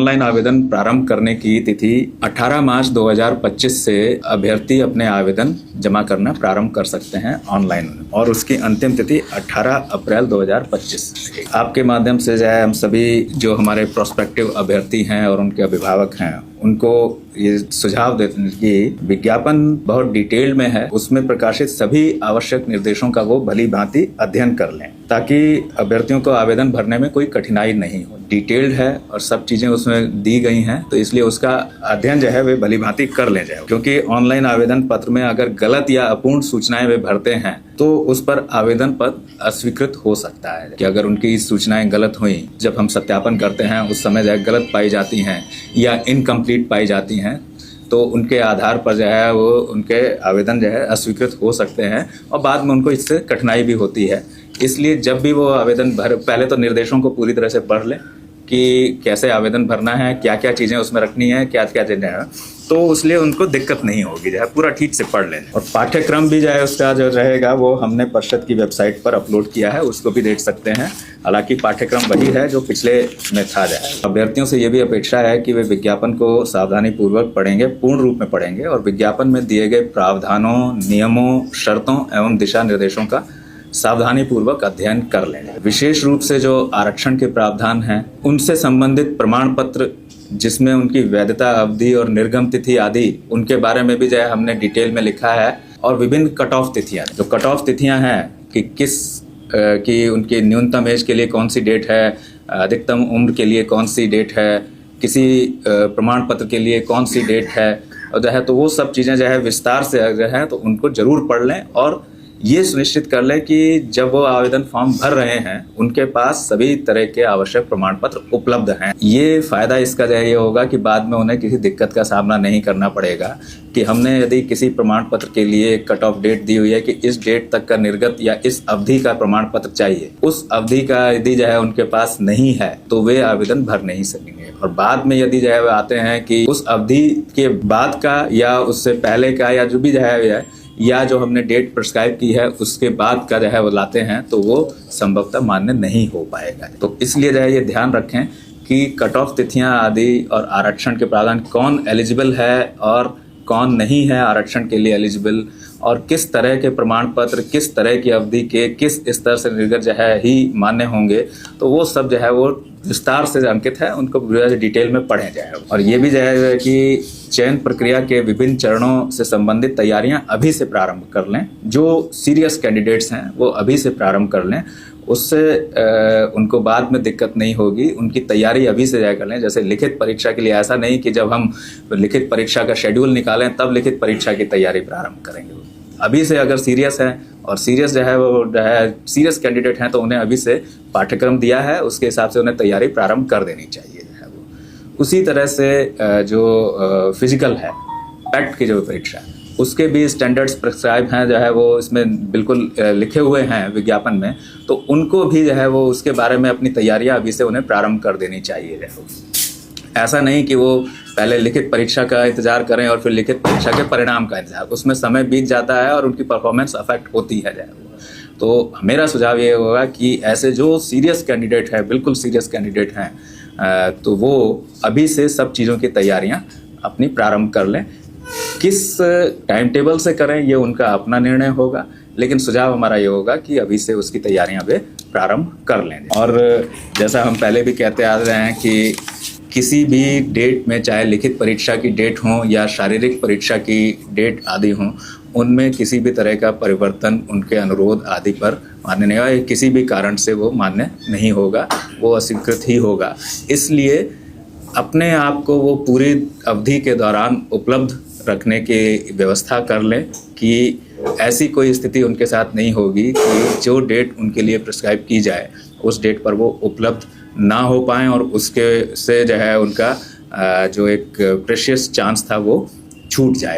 Online आवेदन प्रारंभ करने की तिथि 18 मार्च 2025 से अभ्यर्थी अपने आवेदन जमा करना प्रारंभ कर सकते हैं ऑनलाइन, और उसकी अंतिम तिथि 18 अप्रैल 2025। आपके माध्यम से जो है हम सभी जो हमारे प्रोस्पेक्टिव अभ्यर्थी हैं और उनके अभिभावक हैं उनको ये सुझाव देते हैं कि विज्ञापन बहुत डिटेल में है, उसमें प्रकाशित सभी आवश्यक निर्देशों का वो भली भांति अध्ययन कर लें ताकि अभ्यर्थियों को आवेदन भरने में कोई कठिनाई नहीं हो। डिटेल्ड है और सब चीजें उसमें दी गई हैं, तो इसलिए उसका अध्ययन जो है वे भली भांति कर लें जाए, क्योंकि ऑनलाइन आवेदन पत्र में अगर गलत या अपूर्ण सूचनाएं वे भरते हैं तो उस पर आवेदन पत्र अस्वीकृत हो सकता है कि अगर उनकी सूचनाएं गलत हुई, जब हम सत्यापन करते हैं उस समय जो है गलत पाई जाती हैं या इनकम्प्लीट पाई जाती हैं, तो उनके आधार पर जो है वो उनके आवेदन जो है अस्वीकृत हो सकते हैं और बाद में उनको इससे कठिनाई भी होती है। इसलिए जब भी वो आवेदन पहले तो निर्देशों को पूरी तरह से पढ़ लें कि कैसे आवेदन भरना है, क्या क्या चीज़ें उसमें रखनी है, क्या क्या चीज़ें हैं, तो इसलिए उनको दिक्कत नहीं होगी, जो है पूरा ठीक से पढ़ लें। और पाठ्यक्रम भी जो है उसका जो रहेगा वो हमने परिषद की वेबसाइट पर अपलोड किया है, उसको भी देख सकते हैं। हालांकि पाठ्यक्रम वही है जो पिछले में था। जो है अभ्यर्थियों से ये भी अपेक्षा है कि वे विज्ञापन को सावधानी पूर्वक पढ़ेंगे, पूर्ण रूप में पढ़ेंगे और विज्ञापन में दिए गए प्रावधानों, नियमों, शर्तों एवं दिशा निर्देशों का सावधानी पूर्वक अध्ययन कर लें। विशेष रूप से जो आरक्षण के प्रावधान हैं उनसे संबंधित प्रमाण पत्र जिसमें उनकी वैधता अवधि और निर्गम तिथि आदि उनके बारे में भी जो है हमने डिटेल में लिखा है। और विभिन्न कट ऑफ तिथियां, जो कट ऑफ तिथियां हैं कि किस की उनकी न्यूनतम एज के लिए कौन सी डेट है, अधिकतम उम्र के लिए कौन सी डेट है, किसी प्रमाण पत्र के लिए कौन सी डेट है, और जो है तो वो सब चीज़ें जो है विस्तार से जो है तो उनको जरूर पढ़ लें और ये सुनिश्चित कर लें कि जब वो आवेदन फॉर्म भर रहे हैं उनके पास सभी तरह के आवश्यक प्रमाण पत्र उपलब्ध हैं। ये फायदा इसका जो है ये होगा कि बाद में उन्हें किसी दिक्कत का सामना नहीं करना पड़ेगा कि हमने यदि किसी प्रमाण पत्र के लिए कट ऑफ डेट दी हुई है कि इस डेट तक का निर्गत या इस अवधि का प्रमाण पत्र चाहिए, उस अवधि का यदि जो है उनके पास नहीं है तो वे आवेदन भर नहीं सकेंगे। और बाद में यदि जो है आते हैं कि उस अवधि के बाद का या उससे पहले का या जो भी जो है या जो हमने डेट प्रिस्क्राइब की है उसके बाद का जो है वो लाते हैं तो वो संभवतः मान्य नहीं हो पाएगा। तो इसलिए जो है ये ध्यान रखें कि कट ऑफ तिथियां आदि और आरक्षण के प्रावधान, कौन एलिजिबल है और कौन नहीं है आरक्षण के लिए एलिजिबल, और किस तरह के प्रमाण पत्र किस तरह की अवधि के किस स्तर से निर्गत जो है ही मान्य होंगे, तो वो सब जो है वो विस्तार से अंकित है, उनको डिटेल में पढ़े जाए। और ये भी जो है कि चयन प्रक्रिया के विभिन्न चरणों से संबंधित तैयारियां अभी से प्रारंभ कर लें। जो सीरियस कैंडिडेट्स हैं वो अभी से प्रारंभ कर लें, उससे उनको बाद में दिक्कत नहीं होगी। उनकी तैयारी अभी से जाए कर लें। जैसे लिखित परीक्षा के लिए ऐसा नहीं कि जब हम लिखित परीक्षा का शेड्यूल निकालें तब लिखित परीक्षा की तैयारी प्रारंभ करेंगे। अभी से अगर सीरियस है और सीरियस जो है वो जो है सीरियस कैंडिडेट हैं तो उन्हें अभी से पाठ्यक्रम दिया है, उसके हिसाब से उन्हें तैयारी प्रारंभ कर देनी चाहिए। उसी तरह से जो फिजिकल है, पैक्ट की जो परीक्षा है, उसके भी स्टैंडर्ड्स प्रिस्क्राइब हैं, जो है वो इसमें बिल्कुल लिखे हुए हैं विज्ञापन में, तो उनको भी जो है वो उसके बारे में अपनी तैयारियां अभी से उन्हें प्रारंभ कर देनी चाहिए। ऐसा नहीं कि वो पहले लिखित परीक्षा का इंतजार करें और फिर लिखित परीक्षा के परिणाम का इंतजार, उसमें समय बीत जाता है और उनकी परफॉर्मेंस अफेक्ट होती है। तो मेरा सुझाव ये होगा कि ऐसे जो सीरियस कैंडिडेट है, बिल्कुल सीरियस कैंडिडेट हैं, तो वो अभी से सब चीज़ों की तैयारियां अपनी प्रारंभ कर लें। किस टाइम टेबल से करें ये उनका अपना निर्णय होगा, लेकिन सुझाव हमारा ये होगा कि अभी से उसकी तैयारियां वे प्रारंभ कर लें। और जैसा हम पहले भी कहते आ रहे हैं कि किसी भी डेट में, चाहे लिखित परीक्षा की डेट हो या शारीरिक परीक्षा की डेट आदि हो, उनमें किसी भी तरह का परिवर्तन उनके अनुरोध आदि पर मान्य नहीं होगा, किसी भी कारण से वो मान्य नहीं होगा, वो अस्वीकृत ही होगा। इसलिए अपने आप को वो पूरी अवधि के दौरान उपलब्ध रखने की व्यवस्था कर लें कि ऐसी कोई स्थिति उनके साथ नहीं होगी कि जो डेट उनके लिए प्रिस्क्राइब की जाए उस डेट पर वो उपलब्ध ना हो पाएँ और उसके से जो है उनका जो एक प्रेशियस चांस था वो छूट जाए।